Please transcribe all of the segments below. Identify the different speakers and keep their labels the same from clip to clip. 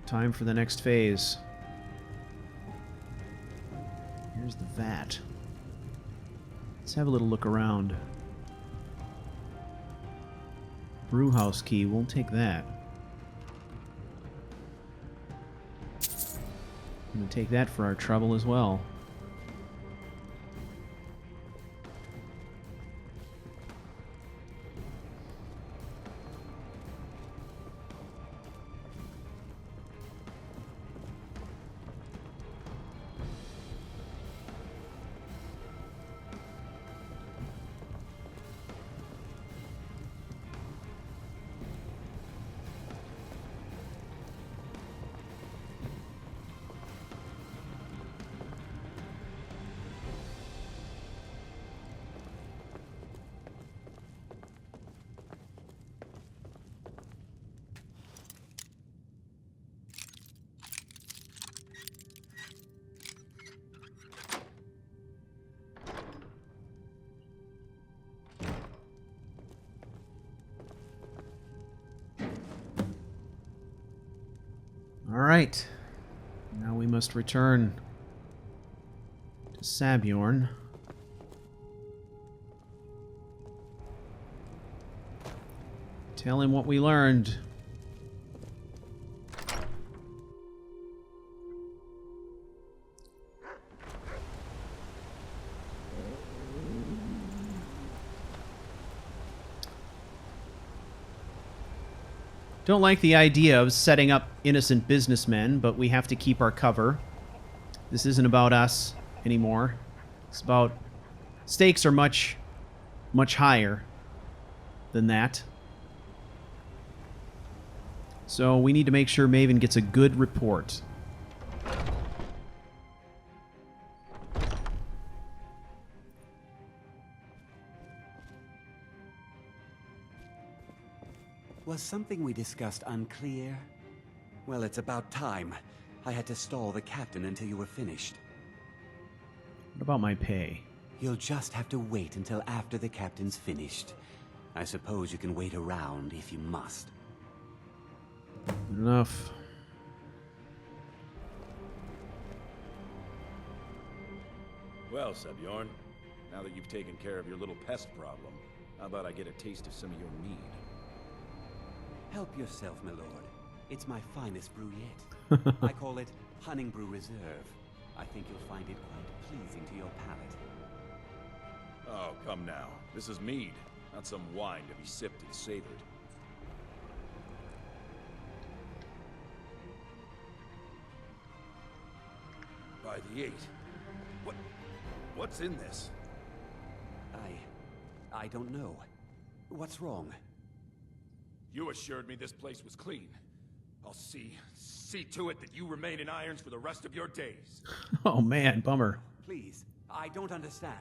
Speaker 1: time for the next phase. Here's the vat. Let's have a little look around. Brewhouse key, we'll take that. I'm gonna take that for our trouble as well. Alright, now we must return to Sabjorn. Tell him what we learned. Don't like the idea of setting up innocent businessmen, but we have to keep our cover. This isn't about us anymore. It's about... Stakes are much higher than that. So we need to make sure Maven gets a good report.
Speaker 2: Was something we discussed unclear? Well, it's about time. I had to stall the captain until you were finished.
Speaker 1: What about my pay?
Speaker 2: You'll just have to wait until after the captain's finished. I suppose you can wait around if you must.
Speaker 1: Good enough.
Speaker 3: Well, Sabjorn, now that you've taken care of your little pest problem, how about I get a taste of some of your mead?
Speaker 2: Help yourself, my lord. It's my finest brew yet. I call it Hunning Brew Reserve. I think you'll find it quite pleasing to your palate.
Speaker 3: Oh, come now. This is mead, not some wine to be sipped and savored. By the 8. What's in this?
Speaker 2: I don't know. What's wrong?
Speaker 3: You assured me this place was clean. I'll see to it that you remain in irons for the rest of your days.
Speaker 1: Oh man, bummer.
Speaker 2: Please, I don't understand.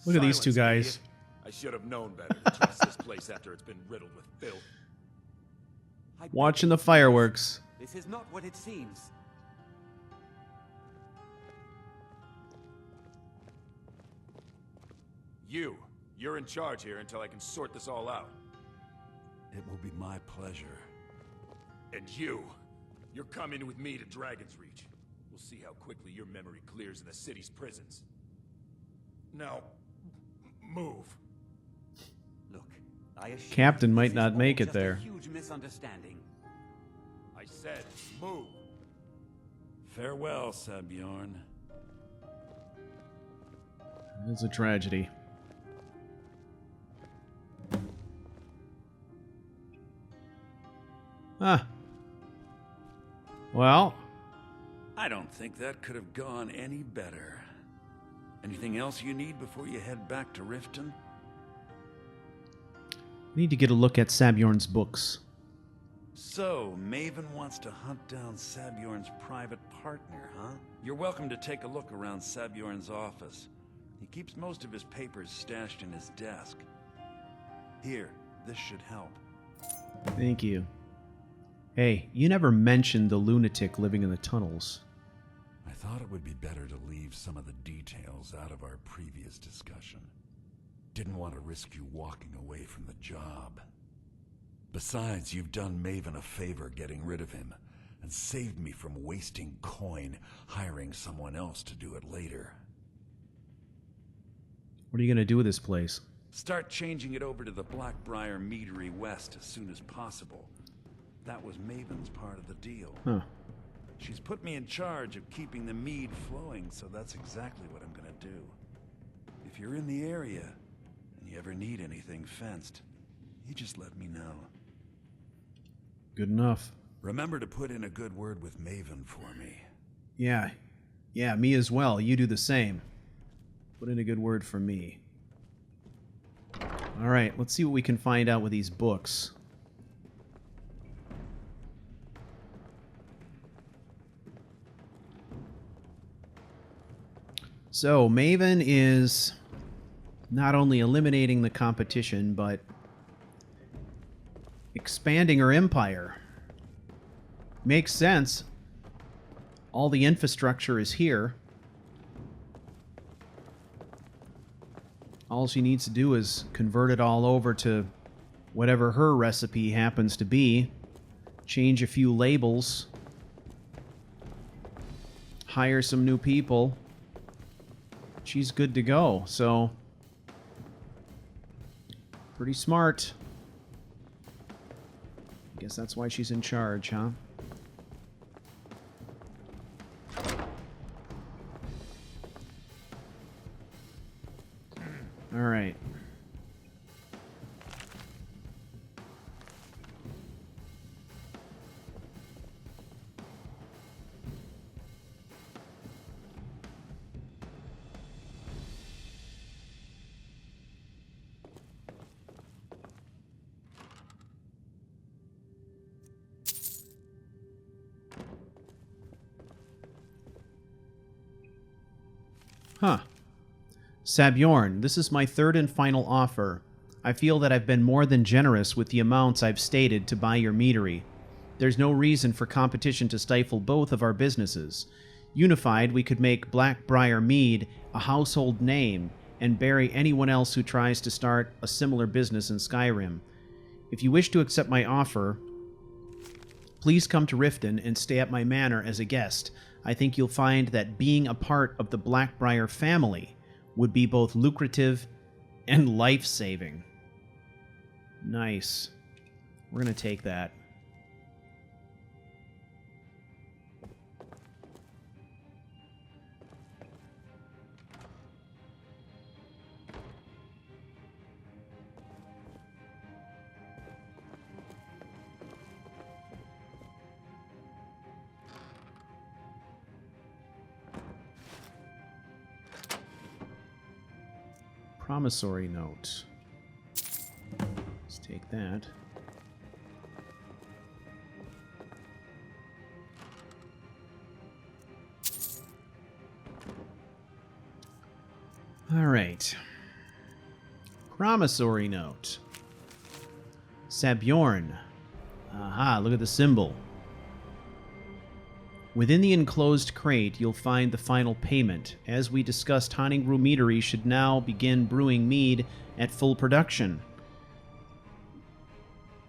Speaker 1: Look at these two guys.
Speaker 3: Idiot. I should have known better to trust this place after it's been riddled with filth.
Speaker 1: Watching the fireworks.
Speaker 2: This is not what it seems.
Speaker 3: You're in charge here until I can sort this all out.
Speaker 4: It will be my pleasure.
Speaker 3: And you're coming with me to Dragon's Reach. We'll see how quickly your memory clears in the city's prisons. Now, move.
Speaker 2: Look, I assure
Speaker 1: Captain
Speaker 2: you
Speaker 1: might
Speaker 2: this
Speaker 1: not
Speaker 2: is
Speaker 1: make
Speaker 2: all
Speaker 1: it
Speaker 2: just a
Speaker 1: there.
Speaker 2: Huge misunderstanding.
Speaker 3: I said, move.
Speaker 4: Farewell, Sabjorn.
Speaker 1: It's a tragedy. Ah. Well.
Speaker 4: I don't think that could have gone any better. Anything else you need before you head back to Riften?
Speaker 1: Need to get a look at Sabjorn's books.
Speaker 4: So, Maven wants to hunt down Sabjorn's private partner, huh? You're welcome to take a look around Sabjorn's office. He keeps most of his papers stashed in his desk. Here, this should help.
Speaker 1: Thank you. Hey, you never mentioned the lunatic living in the tunnels.
Speaker 4: I thought it would be better to leave some of the details out of our previous discussion. Didn't want to risk you walking away from the job. Besides, you've done Maven a favor getting rid of him. and saved me from wasting coin hiring someone else to do it later.
Speaker 1: What are you going to do with this place?
Speaker 4: Start changing it over to the Blackbriar Meadery West as soon as possible. That was Maven's part of the deal.
Speaker 1: Huh.
Speaker 4: She's put me in charge of keeping the mead flowing, so that's exactly what I'm gonna do. If you're in the area, and you ever need anything fenced, you just let me know.
Speaker 1: Good enough.
Speaker 4: Remember to put in a good word with Maven for me.
Speaker 1: Yeah. Yeah, me as well. You do the same. Put in a good word for me. Alright, let's see what we can find out with these books. So, Maven is not only eliminating the competition, but expanding her empire. Makes sense. All the infrastructure is here. All she needs to do is convert it all over to whatever her recipe happens to be. Change a few labels. Hire some new people. She's good to go, so pretty smart. I guess that's why she's in charge, huh? All right. Huh. Sabjorn, this is my third and final offer. I feel that I've been more than generous with the amounts I've stated to buy your meadery. There's no reason for competition to stifle both of our businesses. Unified, we could make Blackbriar Mead a household name and bury anyone else who tries to start a similar business in Skyrim. If you wish to accept my offer, please come to Riften and stay at my manor as a guest. I think you'll find that being a part of the Blackbriar family would be both lucrative and life-saving. Nice. We're going to take that. Promissory note. Let's take that. All right. Promissory note. Sabjorn. Aha, look at the symbol. Within the enclosed crate, you'll find the final payment. As we discussed, Honningbrew Meadery should now begin brewing mead at full production.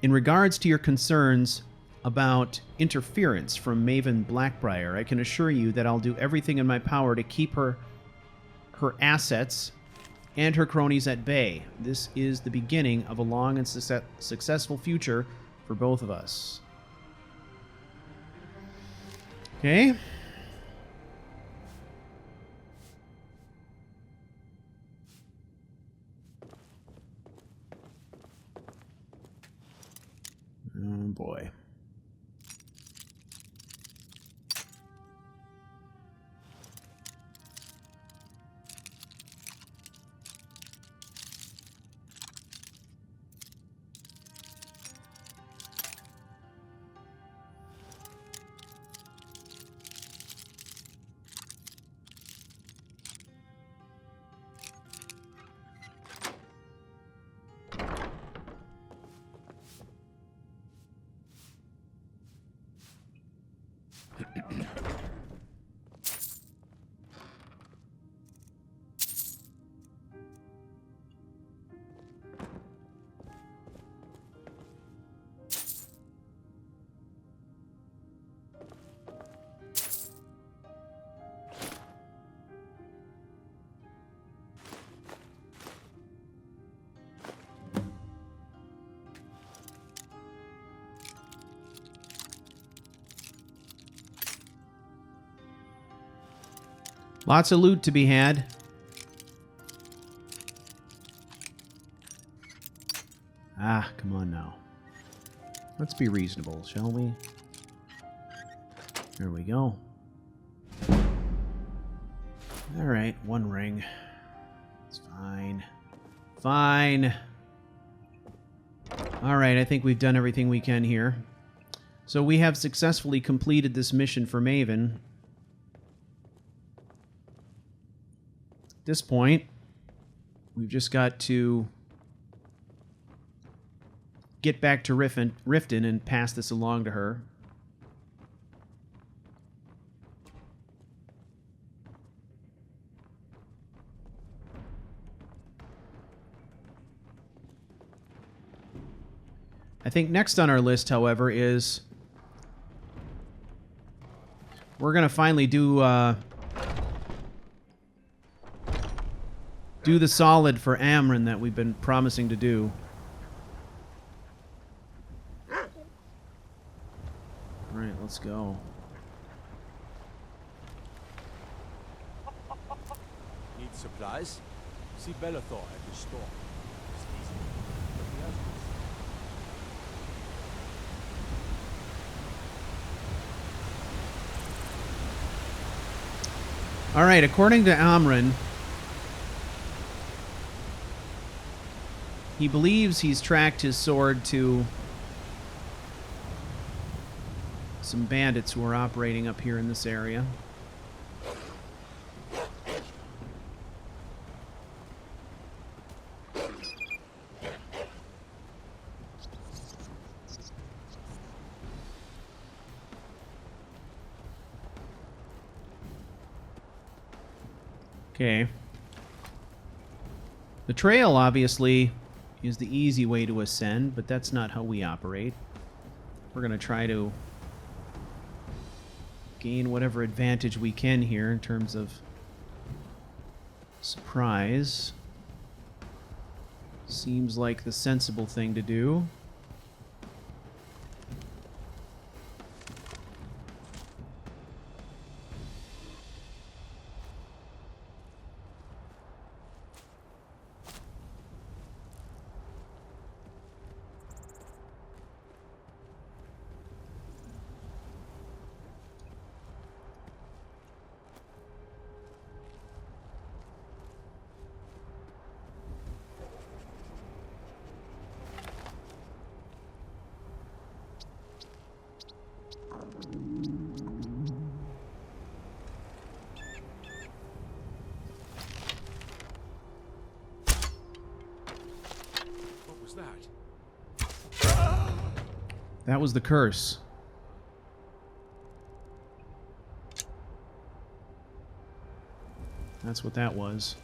Speaker 1: In regards to your concerns about interference from Maven Blackbriar, I can assure you that I'll do everything in my power to keep her assets and her cronies at bay. This is the beginning of a long and successful future for both of us. Okay. Oh boy. Lots of loot to be had. Ah, come on now. Let's be reasonable, shall we? There we go. Alright, one ring. It's fine. Fine. Alright, I think we've done everything we can here. So we have successfully completed this mission for Maven. At this point, we've just got to get back to Riften and pass this along to her. I think next on our list, however, is we're going to finally do the solid for Amryn that we've been promising to do. Alright, let's go.
Speaker 5: Need supplies? See Bellathor at the store. It's easy. But he has this.
Speaker 1: Alright, according to Amryn, he believes he's tracked his sword to some bandits who are operating up here in this area. Okay. The trail, obviously, is the easy way to ascend, but that's not how we operate. We're going to try to gain whatever advantage we can here in terms of surprise. Seems like the sensible thing to do. That was the curse. That's what that was.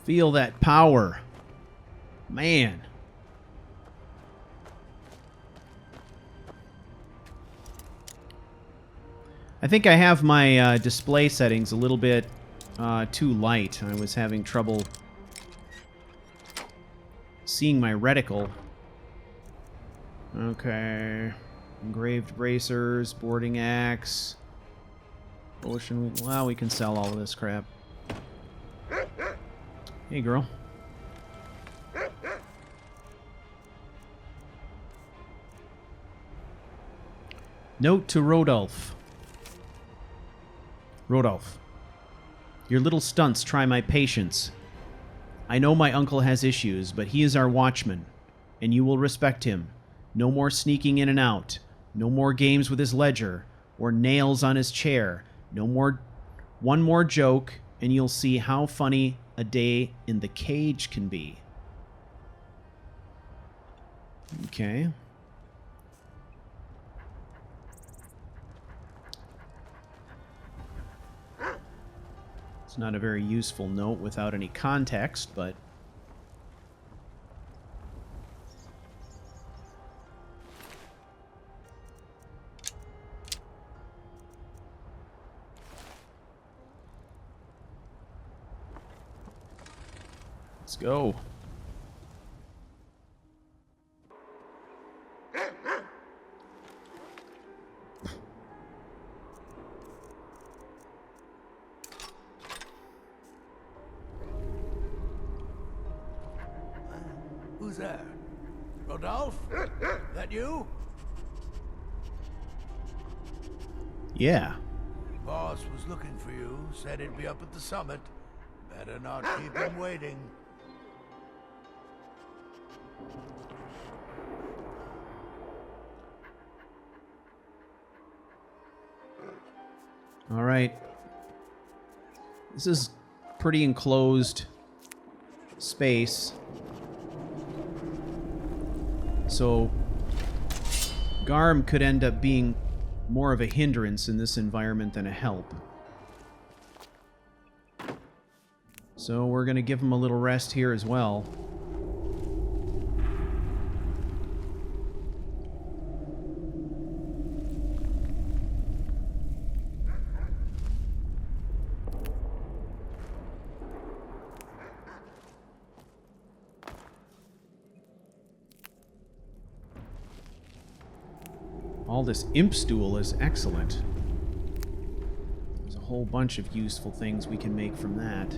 Speaker 1: Feel that power. Man. I think I have my display settings a little bit too light. I was having trouble seeing my reticle. Okay. Engraved bracers, boarding axe. Potion. Well, we can sell all of this crap. Hey, girl. Note to Rodolph. Rodolph. Your little stunts try my patience. I know my uncle has issues, but he is our watchman, and you will respect him. No more sneaking in and out. No more games with his ledger, or nails on his chair. No more... One more joke, and you'll see how funny a day in the cage can be. Okay. It's not a very useful note without any context, but... Let's go.
Speaker 6: Who's there? Rodolphe? That you?
Speaker 1: Yeah.
Speaker 6: Boss was looking for you, said he'd be up at the summit. Better not keep him waiting.
Speaker 1: All right. This is pretty enclosed space. So Garm could end up being more of a hindrance in this environment than a help. So we're going to give him a little rest here as well. All this imp stool is excellent. There's a whole bunch of useful things we can make from that.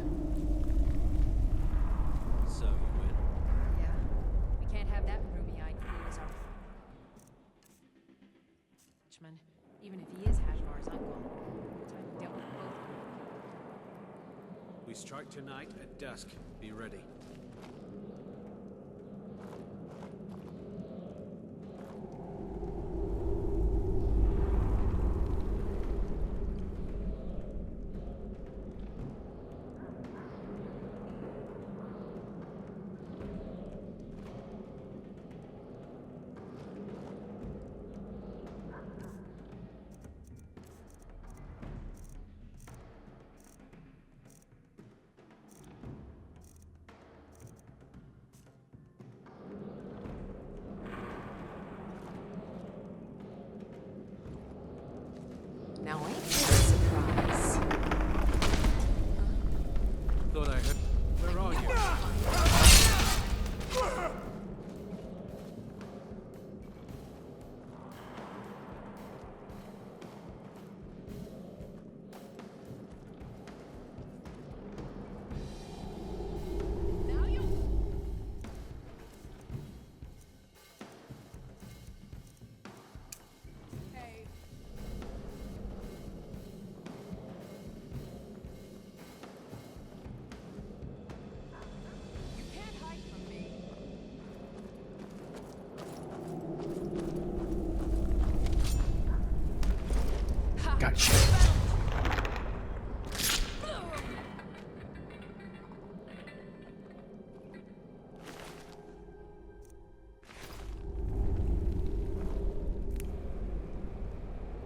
Speaker 7: So you win.
Speaker 8: Yeah. We can't have that ruby-eyed fool as our Richmond. Even if he is Hashvar's uncle. I've dealt with both.
Speaker 7: We strike tonight at dusk. Be ready.
Speaker 8: Now ain't this a surprise?
Speaker 7: Thought I heard. Where are you?
Speaker 8: Now you. Hey. You can't hide from me.
Speaker 1: Gotcha.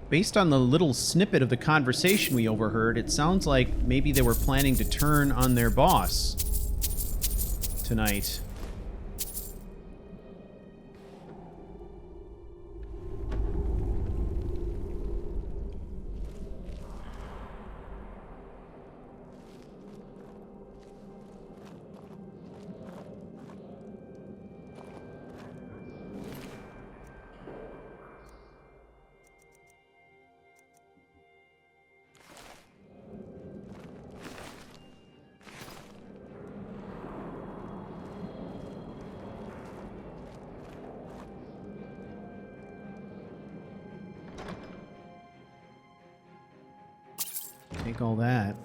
Speaker 1: Based on the little snippet of the conversation we overheard, it sounds like maybe they were planning to turn on their boss tonight. Take all that.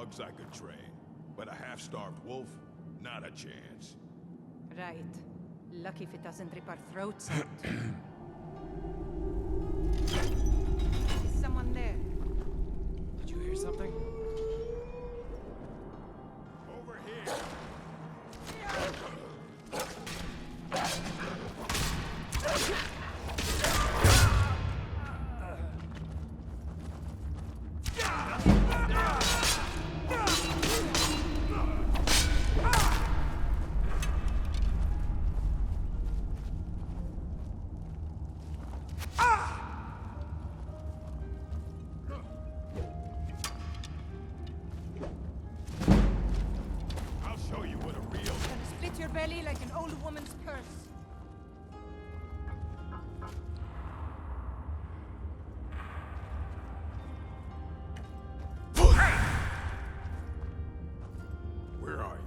Speaker 3: dogs I could train, but a half-starved wolf, not a chance.
Speaker 8: Right. Lucky if it doesn't rip our throats out. Is someone there?
Speaker 7: Did you hear something?
Speaker 3: Over here! I'll show you what a real...
Speaker 8: Gonna split your belly like an old woman's purse.
Speaker 3: Where are you?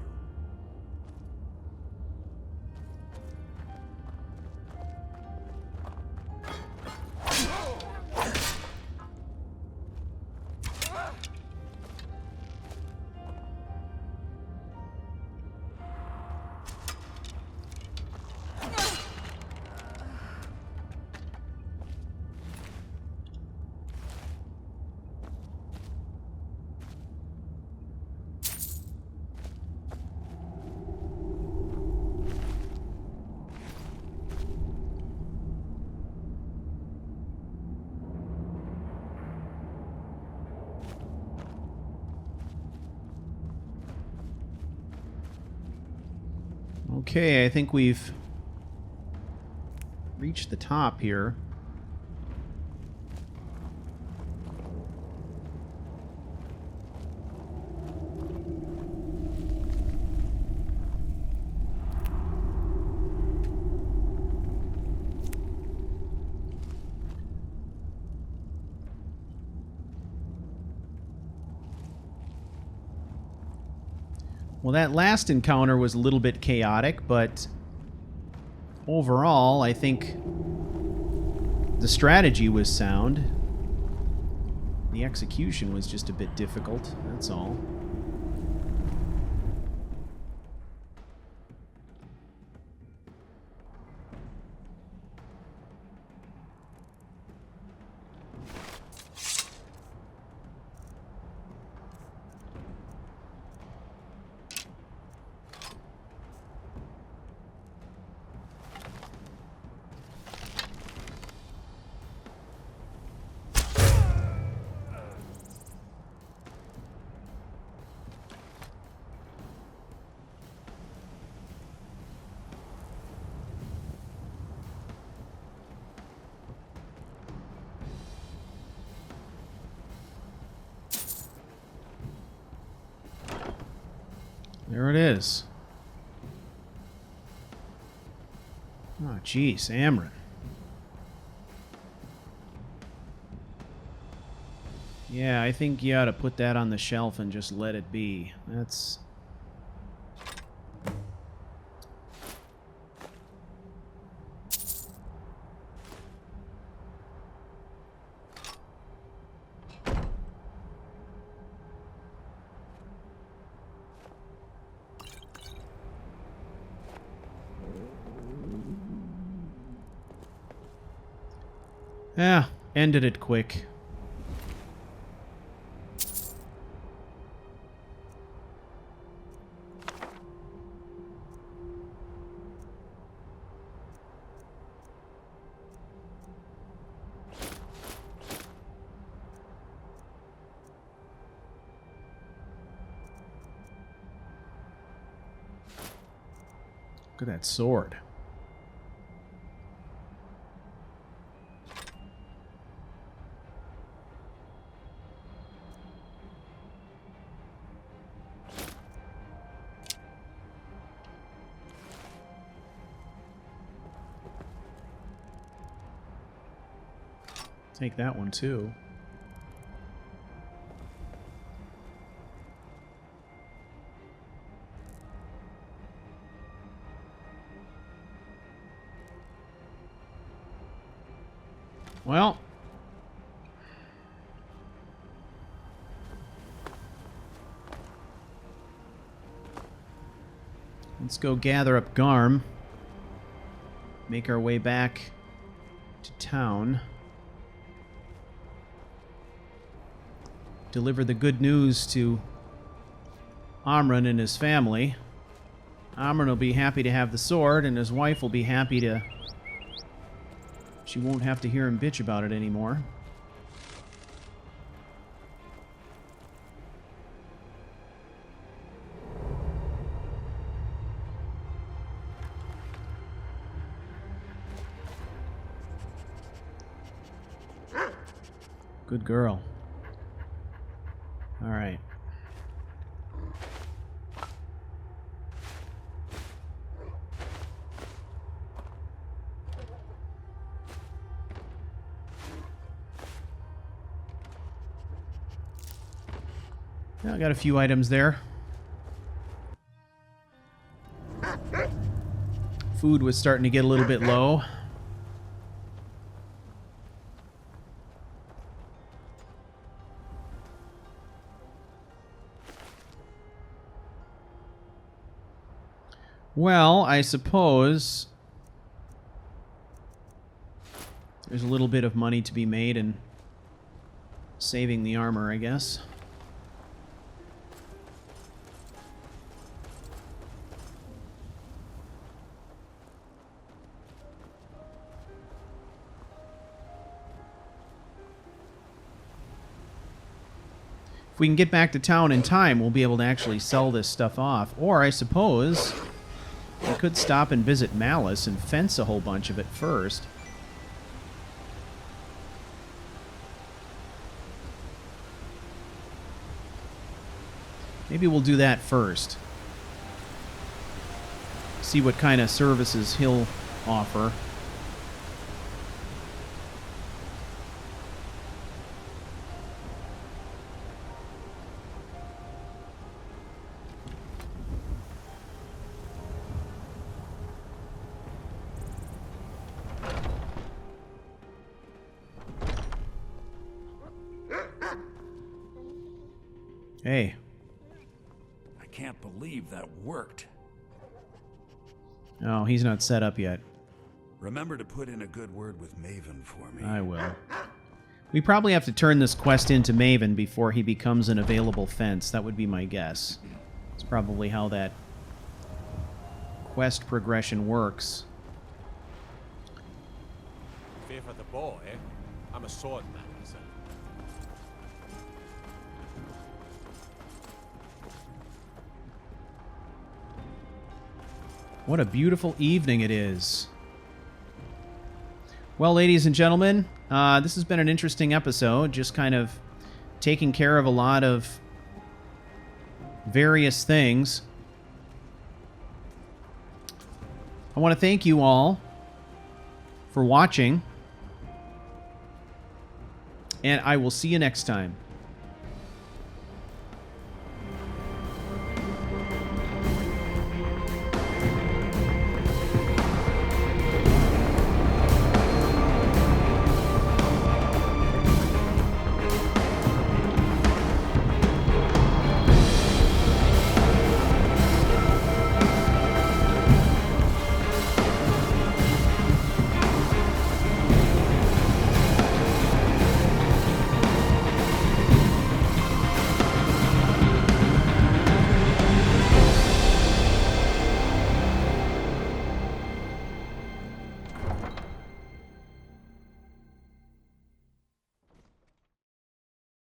Speaker 1: Okay, I think we've reached the top here. Well, that last encounter was a little bit chaotic, but overall, I think the strategy was sound. The execution was just a bit difficult, that's all. There it is. Oh, jeez, Amryn. Yeah, I think you ought to put that on the shelf and just let it be. That's... Yeah, ended it quick. Look at that sword. Take that one too. Well, Let's go gather up Garm. Make our way back to town. Deliver the good news to Amrun and his family. Amrun will be happy to have the sword, and his wife will be happy to... She won't have to hear him bitch about it anymore. Good girl. All right. Yeah, I got a few items there. Food was starting to get a little bit low. Well, I suppose there's a little bit of money to be made in saving the armor, I guess. If we can get back to town in time, we'll be able to actually sell this stuff off. Or, I suppose, we could stop and visit Malice and fence a whole bunch of it first. Maybe we'll do that first. See what kind of services he'll offer. Hey.
Speaker 4: I can't believe that worked.
Speaker 1: Oh, he's not set up yet.
Speaker 4: Remember to put in a good word with Maven for me.
Speaker 1: I will. We probably have to turn this quest into Maven before he becomes an available fence. That would be my guess. It's probably how that quest progression works.
Speaker 5: Fear for the boy, eh? I'm a swordman, so.
Speaker 1: What a beautiful evening it is. Well, ladies and gentlemen, this has been an interesting episode. Just kind of taking care of a lot of various things. I want to thank you all for watching. And I will see you next time.